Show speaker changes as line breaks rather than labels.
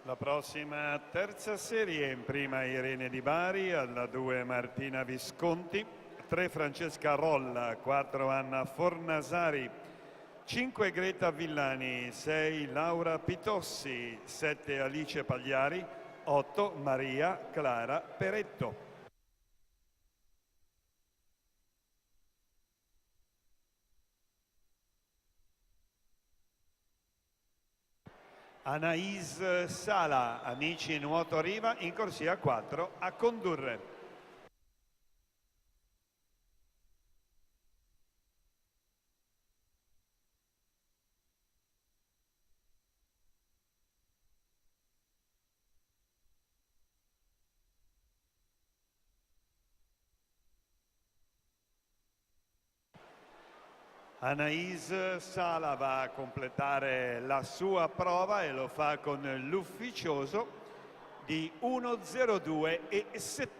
La prossima terza serie, in prima Irene Di Bari, alla 2 Martina Visconti, 3 Francesca Rolla, 4 Anna Fornasari, 5 Greta Villani, 6 Laura Pitossi, 7 Alice Pagliari, 8 Maria Clara Peretto. Anaïs Sala, Amici Nuoto Riva, in corsia 4 a condurre. Anaïs Sala va a completare la sua prova e lo fa con l'ufficioso di 1:02 e 70.